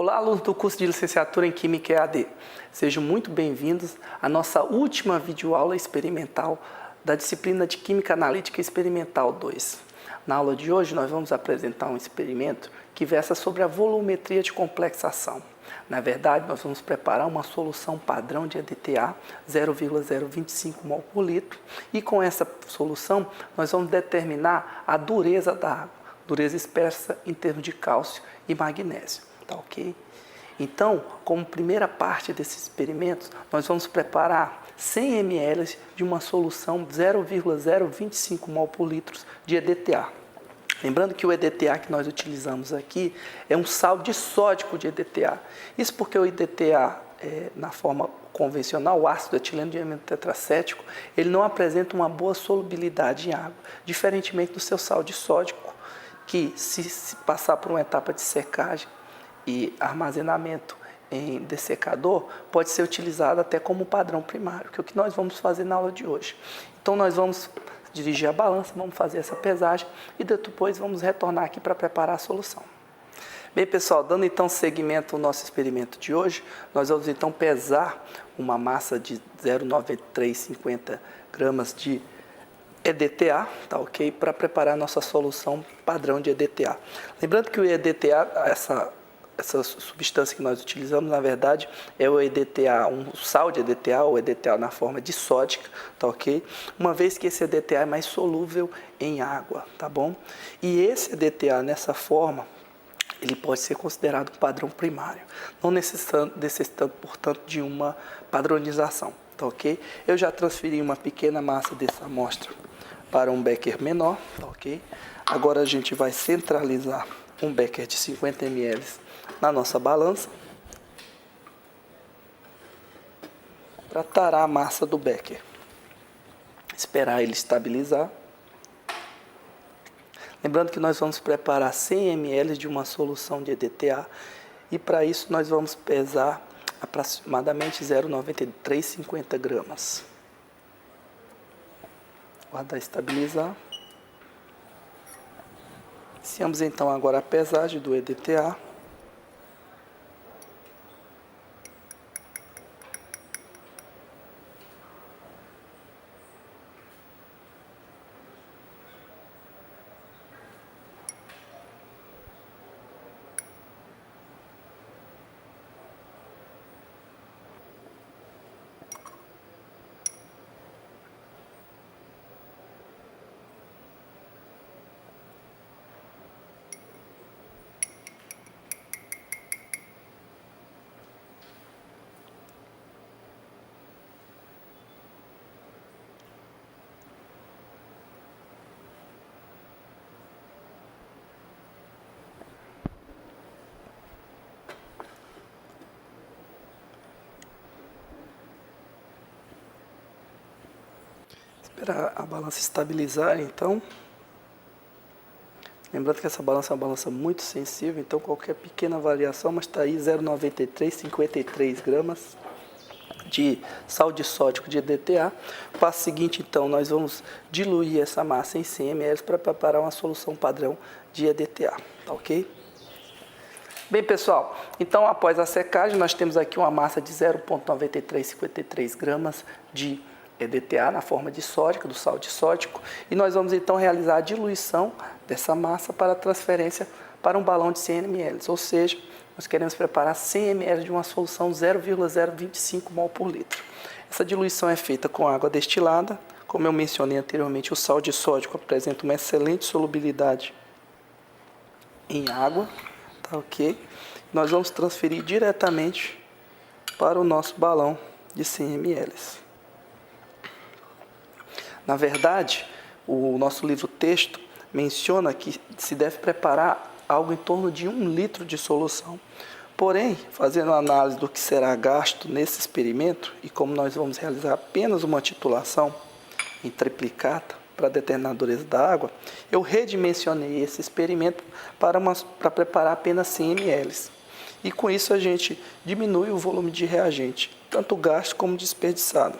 Olá, alunos do curso de Licenciatura em Química EAD. Sejam muito bem-vindos à nossa última videoaula experimental da disciplina de Química Analítica Experimental 2. Na aula de hoje, nós vamos apresentar um experimento que versa sobre a volumetria de complexação. Na verdade, nós vamos preparar uma solução padrão de EDTA 0,025 mol por litro e com essa solução nós vamos determinar a dureza da água, dureza expressa em termos de cálcio e magnésio. Tá ok? Então, como primeira parte desse experimento, nós vamos preparar 100 ml de uma solução 0,025 mol por litro de EDTA. Lembrando que o EDTA que nós utilizamos aqui é um sal disódico de EDTA. Isso porque o EDTA, na forma convencional, o ácido etileno diamino tetracético, ele não apresenta uma boa solubilidade em água, diferentemente do seu sal disódico, que se passar por uma etapa de secagem e armazenamento em dessecador, pode ser utilizado até como padrão primário, que é o que nós vamos fazer na aula de hoje. Então, nós vamos dirigir a balança, vamos fazer essa pesagem e depois vamos retornar aqui para preparar a solução. Bem, pessoal, dando então seguimento ao nosso experimento de hoje, nós vamos então pesar uma massa de 0,9350 gramas de EDTA, tá ok? Para preparar a nossa solução padrão de EDTA. Lembrando que o EDTA, essa substância que nós utilizamos, na verdade, é o EDTA, um sal de EDTA, ou EDTA na forma disódica, tá ok? Uma vez que esse EDTA é mais solúvel em água, tá bom? E esse EDTA, nessa forma, ele pode ser considerado um padrão primário, não necessitando, portanto, de uma padronização, tá ok? Eu já transferi uma pequena massa dessa amostra para um becker menor, tá ok? Agora a gente vai centralizar um becker de 50 ml na nossa balança para tarar a massa do becker. Esperar ele estabilizar. Lembrando que nós vamos preparar 100 ml de uma solução de EDTA e para isso nós vamos pesar aproximadamente 0,9350 gramas. Guardar estabilizar. Iniciamos então agora a pesagem do EDTA. Esperar a balança estabilizar, então. Lembrando que essa balança é uma balança muito sensível, então qualquer pequena variação, mas está aí 0,9353 gramas de sal disódico de EDTA. Passo seguinte, então, nós vamos diluir essa massa em 100 ml para preparar uma solução padrão de EDTA, tá ok? Bem, pessoal, então após a secagem, nós temos aqui uma massa de 0,9353 gramas de EDTA na forma disódica, do sal disódico, e nós vamos então realizar a diluição dessa massa para transferência para um balão de 100 ml, ou seja, nós queremos preparar 100 ml de uma solução 0,025 mol por litro. Essa diluição é feita com água destilada, como eu mencionei anteriormente, o sal disódico apresenta uma excelente solubilidade em água, tá ok? Nós vamos transferir diretamente para o nosso balão de 100 ml. Na verdade, o nosso livro-texto menciona que se deve preparar algo em torno de 1 litro de solução. Porém, fazendo a análise do que será gasto nesse experimento, e como nós vamos realizar apenas uma titulação em triplicata para determinar a dureza da água, eu redimensionei esse experimento para preparar apenas 100 ml. E com isso a gente diminui o volume de reagente, tanto gasto como desperdiçado.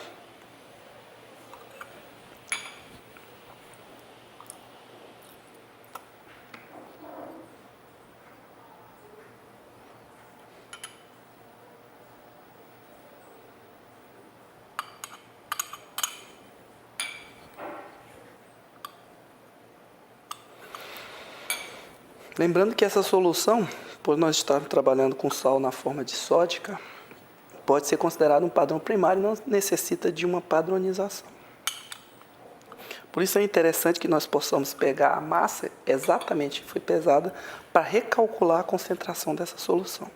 Lembrando que essa solução, por nós estarmos trabalhando com sal na forma disódica, pode ser considerado um padrão primário e não necessita de uma padronização. Por isso é interessante que nós possamos pegar a massa exatamente que foi pesada para recalcular a concentração dessa solução.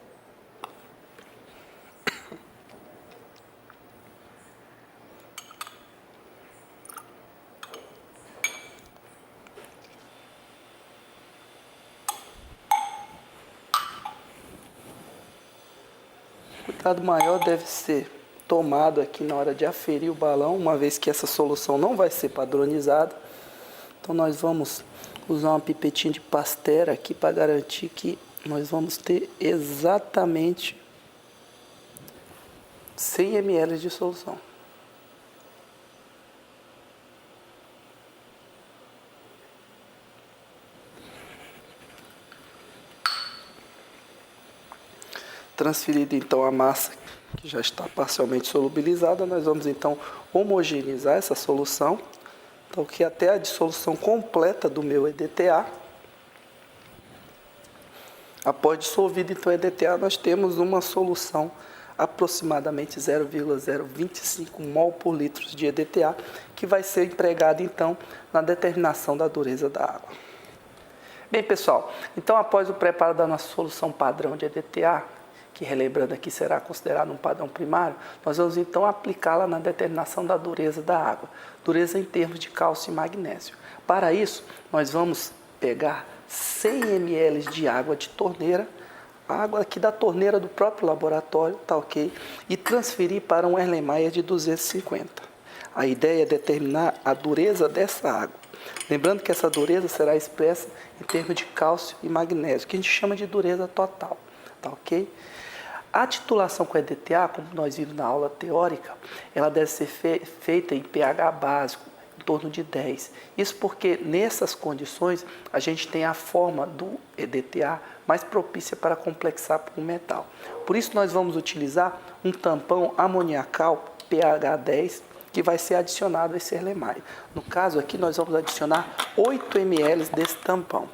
Cuidado maior deve ser tomado aqui na hora de aferir o balão, uma vez que essa solução não vai ser padronizada. Então nós vamos usar uma pipetinha de Pasteur aqui para garantir que nós vamos ter exatamente 100 ml de solução. Transferida então a massa, que já está parcialmente solubilizada, nós vamos então homogeneizar essa solução, então que até a dissolução completa do meu EDTA. Após dissolvido então o EDTA, nós temos uma solução aproximadamente 0,025 mol por litro de EDTA, que vai ser empregado então na determinação da dureza da água. Bem, pessoal, então após o preparo da nossa solução padrão de EDTA, que relembrando aqui será considerado um padrão primário, nós vamos então aplicá-la na determinação da dureza da água, dureza em termos de cálcio e magnésio. Para isso, nós vamos pegar 100 ml de água de torneira, água aqui da torneira do próprio laboratório, tá ok? E transferir para um Erlenmeyer de 250. A ideia é determinar a dureza dessa água. Lembrando que essa dureza será expressa em termos de cálcio e magnésio, que a gente chama de dureza total, tá ok? A titulação com EDTA, como nós vimos na aula teórica, ela deve ser feita em pH básico, em torno de 10. Isso porque nessas condições a gente tem a forma do EDTA mais propícia para complexar por um metal. Por isso nós vamos utilizar um tampão amoniacal pH 10, que vai ser adicionado a esse Erlenmeyer. No caso aqui nós vamos adicionar 8 ml desse tampão,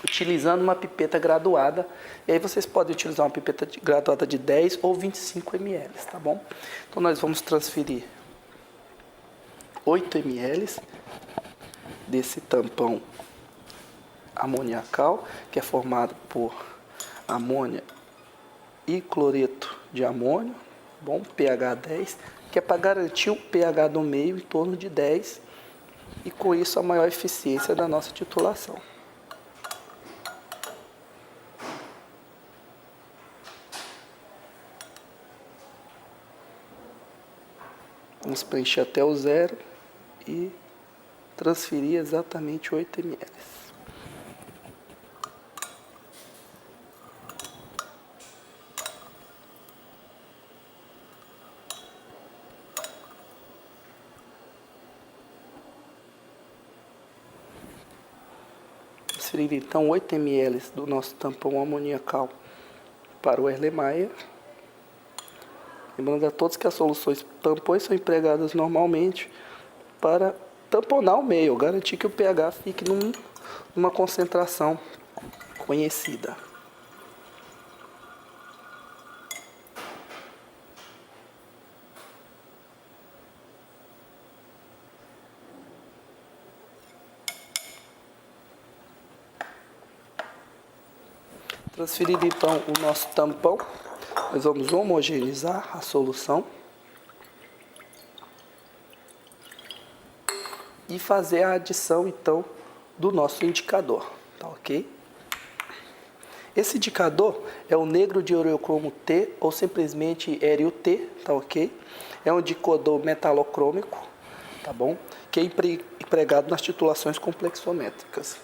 utilizando uma pipeta graduada, e aí vocês podem utilizar uma pipeta graduada de 10 ou 25 ml, tá bom? Então nós vamos transferir 8 ml desse tampão amoniacal, que é formado por amônia e cloreto de amônio, bom, pH 10, que é para garantir o pH do meio em torno de 10, e com isso a maior eficiência da nossa titulação. Vamos preencher até o zero e transferir exatamente 8 ml. Transferir então 8 ml do nosso tampão amoniacal para o Erlenmeyer. Lembrando a todos que as soluções tampões são empregadas normalmente para tamponar o meio, garantir que o pH fique numa concentração conhecida. Transferido então o nosso tampão, nós vamos homogeneizar a solução e fazer a adição então do nosso indicador, tá ok? Esse indicador é o negro de ureocromo T ou simplesmente Éreo T, tá ok? É um indicador metalocrômico, tá bom? Que é empregado nas titulações complexométricas.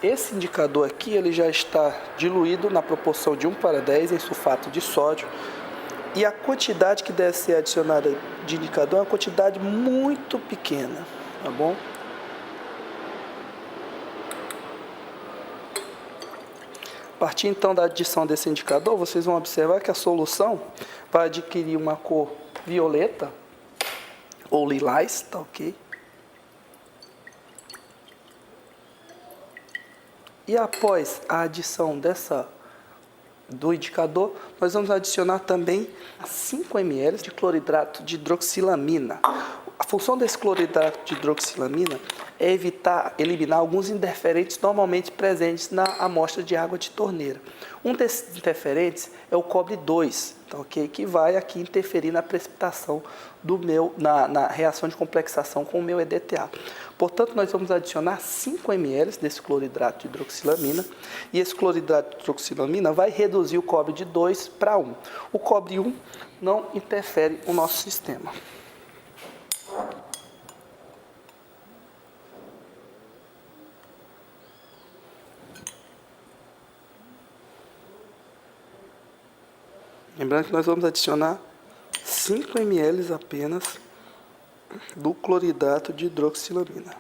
Esse indicador aqui ele já está diluído na proporção de 1:10 em sulfato de sódio, e a quantidade que deve ser adicionada de indicador é uma quantidade muito pequena, tá bom? A partir então da adição desse indicador, vocês vão observar que a solução vai adquirir uma cor violeta ou lilás, tá ok? E após a adição do indicador, nós vamos adicionar também 5 ml de cloridrato de hidroxilamina. A função desse cloridrato de hidroxilamina é eliminar alguns interferentes normalmente presentes na amostra de água de torneira. Um desses interferentes é o cobre 2, tá, okay? Que vai aqui interferir na precipitação na reação de complexação com o meu EDTA. Portanto, nós vamos adicionar 5 ml desse cloridrato de hidroxilamina, e esse cloridrato de hidroxilamina vai reduzir o cobre de 2 para 1. O cobre 1 não interfere no nosso sistema. Lembrando que nós vamos adicionar 5 ml apenas do cloridrato de hidroxilamina.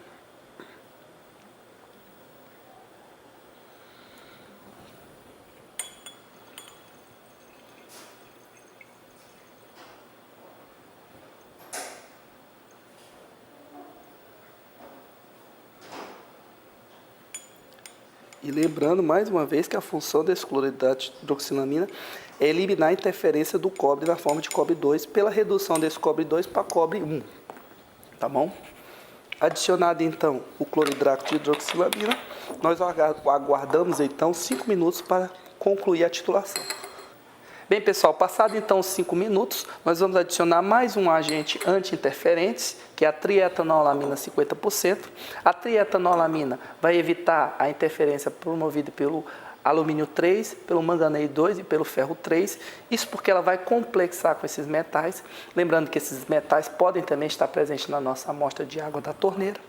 E lembrando mais uma vez que a função desse cloridrato de hidroxilamina é eliminar a interferência do cobre na forma de cobre 2 pela redução desse cobre 2 para cobre 1. Tá bom? Adicionado então o cloridrato de hidroxilamina, nós aguardamos então 5 minutos para concluir a titulação. Bem, pessoal, passado então os 5 minutos, nós vamos adicionar mais um agente anti-interferentes, que é a trietanolamina 50%. A trietanolamina vai evitar a interferência promovida pelo alumínio 3, pelo manganês 2 e pelo ferro 3. Isso porque ela vai complexar com esses metais. Lembrando que esses metais podem também estar presentes na nossa amostra de água da torneira.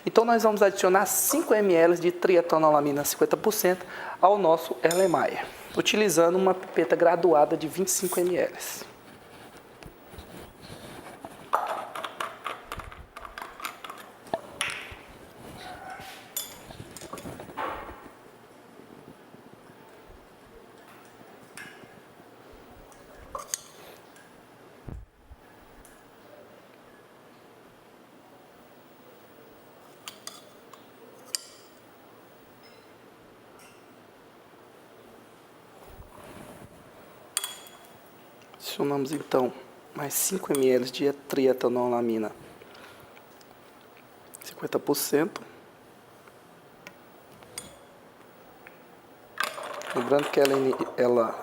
Então, nós vamos adicionar 5 ml de trietanolamina 50% ao nosso Erlenmeyer, utilizando uma pipeta graduada de 25 ml. Adicionamos então mais 5 ml de trietanolamina 50%. Lembrando que ela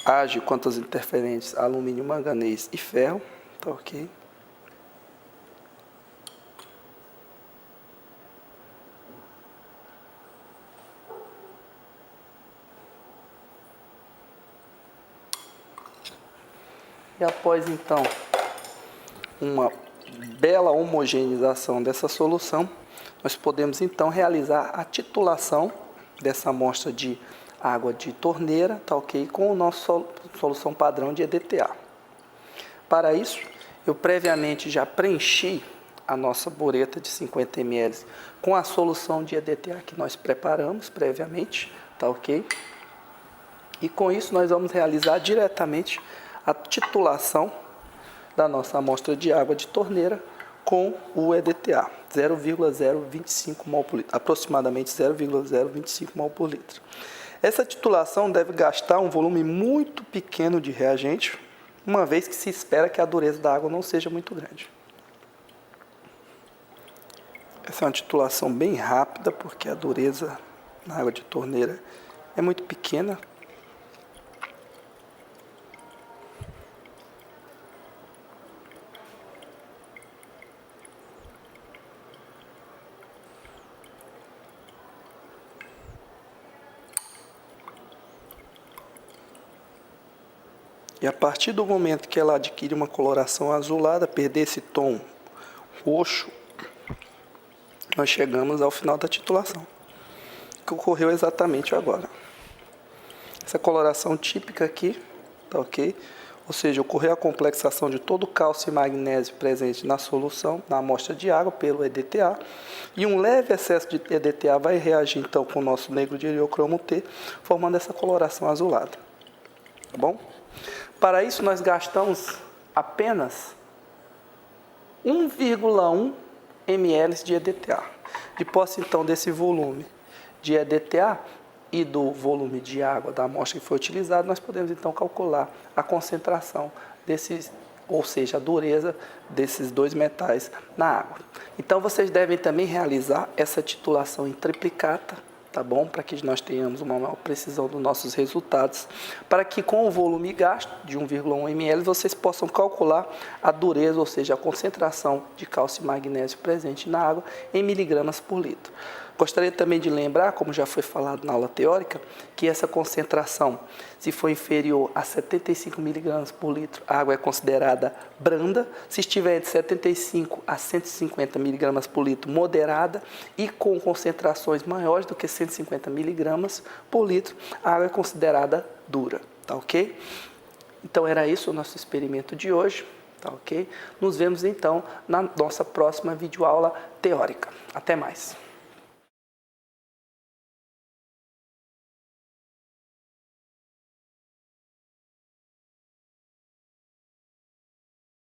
age contra os interferentes alumínio, manganês e ferro, tá ok? E após então uma bela homogeneização dessa solução, nós podemos então realizar a titulação dessa amostra de água de torneira, tá ok? Com a nossa solução padrão de EDTA. Para isso, eu previamente já preenchi a nossa bureta de 50 ml com a solução de EDTA que nós preparamos previamente, tá ok? E com isso nós vamos realizar diretamente a titulação da nossa amostra de água de torneira com o EDTA, 0,025 mol por litro, aproximadamente 0,025 mol por litro. Essa titulação deve gastar um volume muito pequeno de reagente, uma vez que se espera que a dureza da água não seja muito grande. Essa é uma titulação bem rápida, porque a dureza na água de torneira é muito pequena. E a partir do momento que ela adquire uma coloração azulada, perder esse tom roxo, nós chegamos ao final da titulação, que ocorreu exatamente agora. Essa coloração típica aqui, tá ok? Ou seja, ocorreu a complexação de todo o cálcio e magnésio presente na solução, na amostra de água, pelo EDTA, e um leve excesso de EDTA vai reagir então com o nosso negro de heliocromo T, formando essa coloração azulada. Tá bom? Para isso, nós gastamos apenas 1,1 ml de EDTA. De posse, então, desse volume de EDTA e do volume de água da amostra que foi utilizada, nós podemos então calcular a concentração desses, ou seja, a dureza desses dois metais na água. Então vocês devem também realizar essa titulação em triplicata, tá bom? Para que nós tenhamos uma maior precisão dos nossos resultados, para que com o volume gasto de 1,1 ml vocês possam calcular a dureza, ou seja, a concentração de cálcio e magnésio presente na água em miligramas por litro. Gostaria também de lembrar, como já foi falado na aula teórica, que essa concentração, se for inferior a 75 mg por litro, a água é considerada branda. Se estiver entre 75 a 150 mg por litro, moderada. E com concentrações maiores do que 150 mg por litro, a água é considerada dura. Tá ok? Então era isso o nosso experimento de hoje. Tá ok? Nos vemos então na nossa próxima videoaula teórica. Até mais!